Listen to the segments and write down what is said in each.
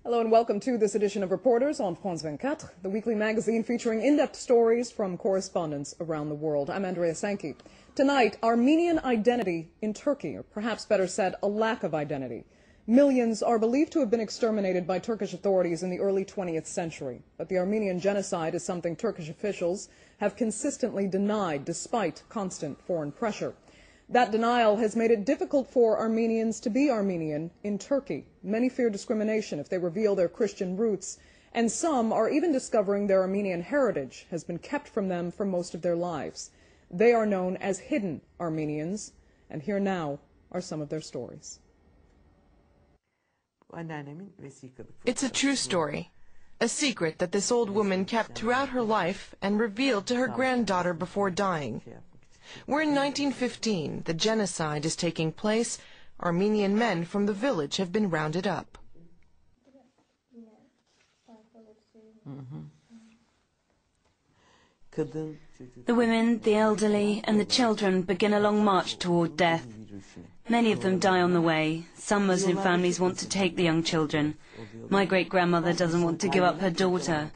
Hello and welcome to this edition of Reporters on France 24, the weekly magazine featuring in-depth stories from correspondents around the world. I'm Andrea Sankey. Tonight, Armenian identity in Turkey, or perhaps better said, a lack of identity. Millions are believed to have been exterminated by Turkish authorities in the early 20th century. But the Armenian genocide is something Turkish officials have consistently denied despite constant foreign pressure. That denial has made it difficult for Armenians to be Armenian in Turkey. Many fear discrimination if they reveal their Christian roots, and some are even discovering their Armenian heritage has been kept from them for most of their lives. They are known as hidden Armenians, and here now are some of their stories. It's a true story, a secret that this old woman kept throughout her life and revealed to her granddaughter before dying. We're in 1915. The genocide is taking place. Armenian men from the village have been rounded up. The women, the elderly and the children begin a long march toward death. Many of them die on the way. Some Muslim families want to take the young children. My great-grandmother doesn't want to give up her daughter.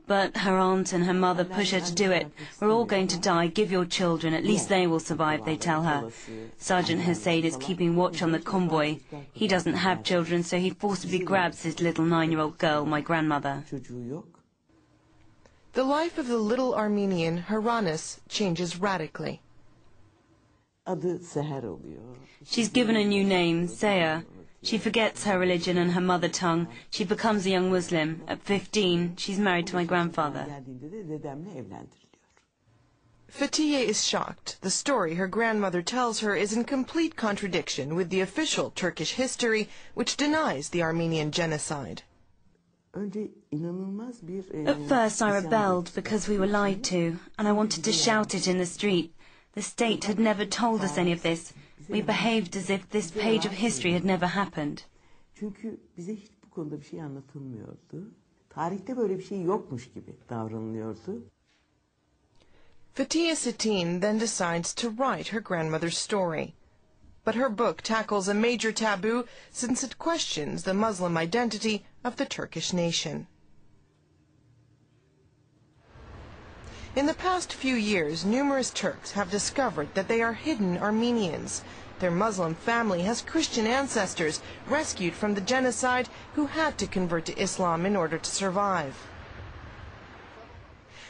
But her aunt and her mother push her to do it. We're all going to die. Give your children. At least they will survive, they tell her. Sergeant Hussein is keeping watch on the convoy. He doesn't have children, so he forcibly grabs his little 9-year-old girl, my grandmother. The life of the little Armenian, Haranis, changes radically. She's given a new name, Seher. She forgets her religion and her mother tongue. She becomes a young Muslim. At 15, she's married to my grandfather. Fatiye is shocked. The story her grandmother tells her is in complete contradiction with the official Turkish history, which denies the Armenian genocide. At first I rebelled because we were lied to, and I wanted to shout it in the street. The state had never told us any of this. We behaved as if this page of history had never happened. Fatiye Satin then decides to write her grandmother's story. But her book tackles a major taboo since it questions the Muslim identity of the Turkish nation. In the past few years, numerous Turks have discovered that they are hidden Armenians. Their Muslim family has Christian ancestors rescued from the genocide who had to convert to Islam in order to survive.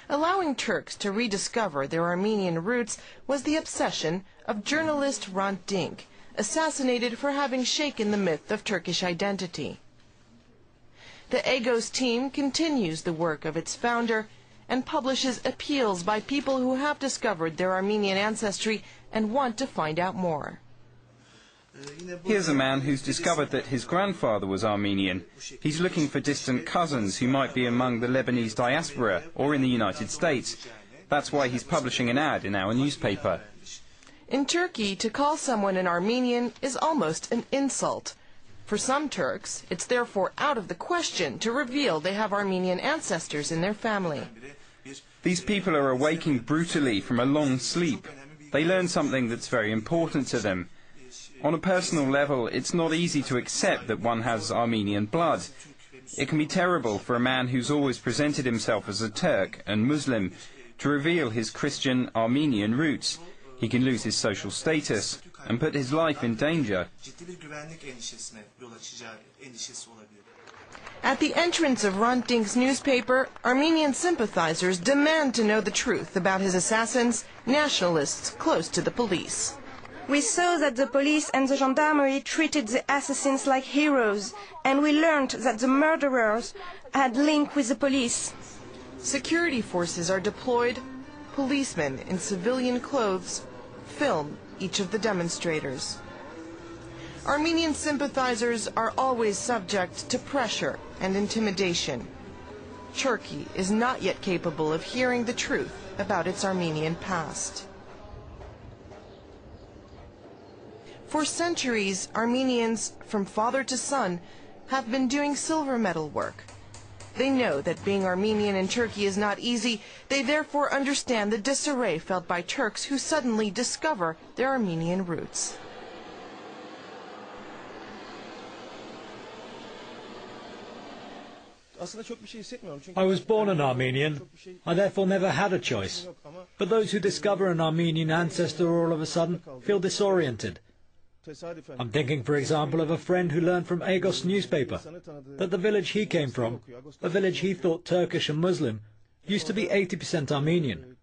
Allowing Turks to rediscover their Armenian roots was the obsession of journalist Hrant Dink, assassinated for having shaken the myth of Turkish identity. The Agos team continues the work of its founder and publishes appeals by people who have discovered their Armenian ancestry and want to find out more. Here's a man who's discovered that his grandfather was Armenian. He's looking for distant cousins who might be among the Lebanese diaspora or in the United States. That's why he's publishing an ad in our newspaper. In Turkey, to call someone an Armenian is almost an insult. For some Turks, it's therefore out of the question to reveal they have Armenian ancestors in their family. These people are awaking brutally from a long sleep. They learn something that's very important to them. On a personal level, it's not easy to accept that one has Armenian blood. It can be terrible for a man who's always presented himself as a Turk and Muslim to reveal his Christian Armenian roots. He can lose his social status and put his life in danger. At the entrance of Hrant Dink's newspaper, Armenian sympathizers demand to know the truth about his assassins, nationalists close to the police. We saw that the police and the gendarmerie treated the assassins like heroes, and we learned that the murderers had link with the police. Security forces are deployed. Policemen in civilian clothes film each of the demonstrators. Armenian sympathizers are always subject to pressure and intimidation. Turkey is not yet capable of hearing the truth about its Armenian past. For centuries, Armenians, from father to son, have been doing silver medal work. They know that being Armenian in Turkey is not easy. They therefore understand the disarray felt by Turks who suddenly discover their Armenian roots. I was born an Armenian. I therefore never had a choice. But those who discover an Armenian ancestor all of a sudden feel disoriented. I'm thinking, for example, of a friend who learned from Agos newspaper that the village he came from, a village he thought Turkish and Muslim, used to be 80% Armenian.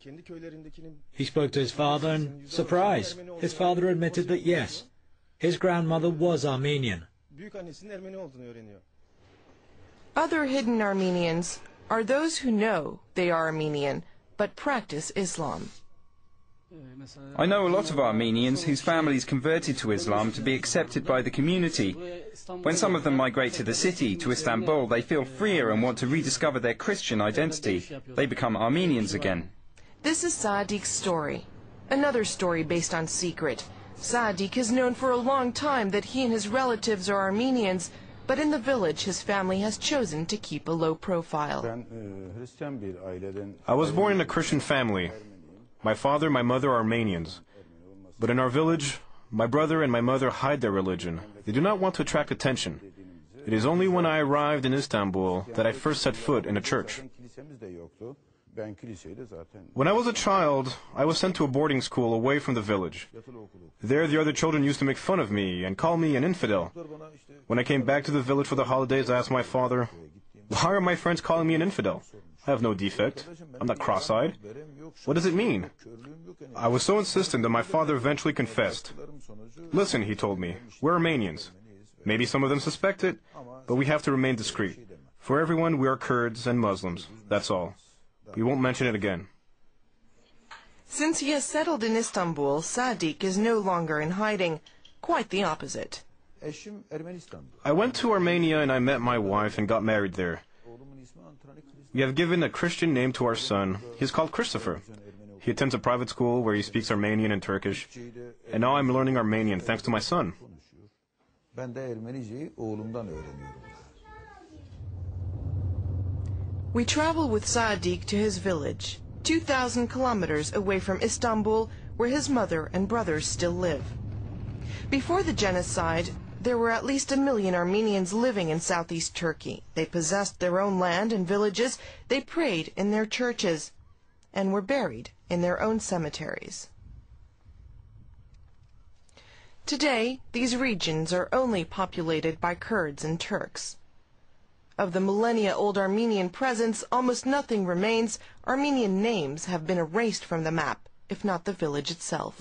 He spoke to his father and, surprise, his father admitted that yes, his grandmother was Armenian. Other hidden Armenians are those who know they are Armenian, but practice Islam. I know a lot of Armenians whose families converted to Islam to be accepted by the community. When some of them migrate to the city, to Istanbul, they feel freer and want to rediscover their Christian identity. They become Armenians again. This is Saadik's story. Another story based on secret. Saadik has known for a long time that he and his relatives are Armenians, but in the village his family has chosen to keep a low profile. I was born in a Christian family. My father and my mother are Armenians. But in our village, my brother and my mother hide their religion. They do not want to attract attention. It is only when I arrived in Istanbul that I first set foot in a church. When I was a child, I was sent to a boarding school away from the village. There, the other children used to make fun of me and call me an infidel. When I came back to the village for the holidays, I asked my father, "Why are my friends calling me an infidel? I have no defect. I'm not cross-eyed. What does it mean?" I was so insistent that my father eventually confessed. "Listen," he told me, "we're Armenians. Maybe some of them suspect it, but we have to remain discreet. For everyone, we are Kurds and Muslims. That's all. We won't mention it again." Since he has settled in Istanbul, Saadik is no longer in hiding. Quite the opposite. I went to Armenia and I met my wife and got married there. We have given a Christian name to our son. He is called Christopher. He attends a private school where he speaks Armenian and Turkish. And now I'm learning Armenian thanks to my son. We travel with Saadik to his village, 2,000 kilometers away from Istanbul, where his mother and brothers still live. Before the genocide, there were at least 1 million Armenians living in southeast Turkey. They possessed their own land and villages, they prayed in their churches, and were buried in their own cemeteries. Today, these regions are only populated by Kurds and Turks. Of the millennia-old Armenian presence, almost nothing remains. Armenian names have been erased from the map, if not the village itself.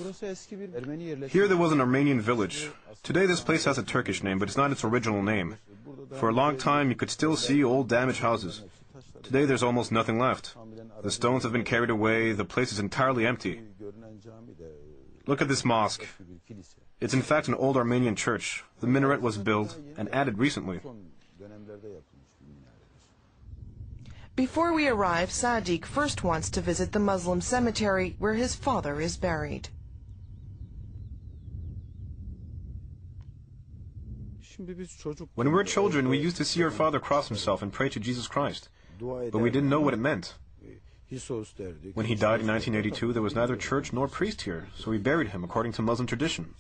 Here there was an Armenian village. Today this place has a Turkish name, but it's not its original name. For a long time you could still see old damaged houses. Today there's almost nothing left. The stones have been carried away, the place is entirely empty. Look at this mosque. It's in fact an old Armenian church. The minaret was built and added recently. Before we arrive, Saadik first wants to visit the Muslim cemetery where his father is buried. When we were children, we used to see our father cross himself and pray to Jesus Christ, but we didn't know what it meant. When he died in 1982, there was neither church nor priest here, so we buried him according to Muslim tradition.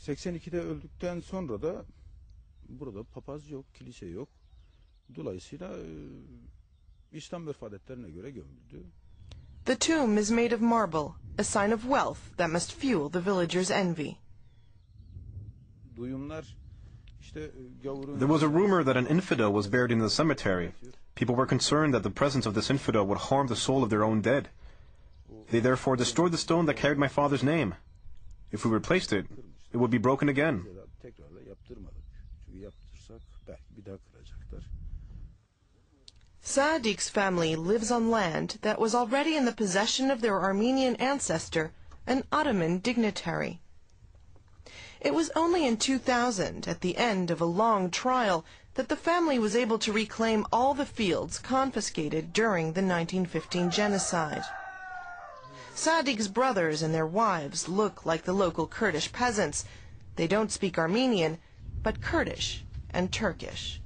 The tomb is made of marble, a sign of wealth that must fuel the villagers' envy. There was a rumor that an infidel was buried in the cemetery. People were concerned that the presence of this infidel would harm the soul of their own dead. They therefore destroyed the stone that carried my father's name. If we replaced it, it would be broken again. Saadik's family lives on land that was already in the possession of their Armenian ancestor, an Ottoman dignitary. It was only in 2000, at the end of a long trial, that the family was able to reclaim all the fields confiscated during the 1915 genocide. Saadik's brothers and their wives look like the local Kurdish peasants. They don't speak Armenian, but Kurdish and Turkish.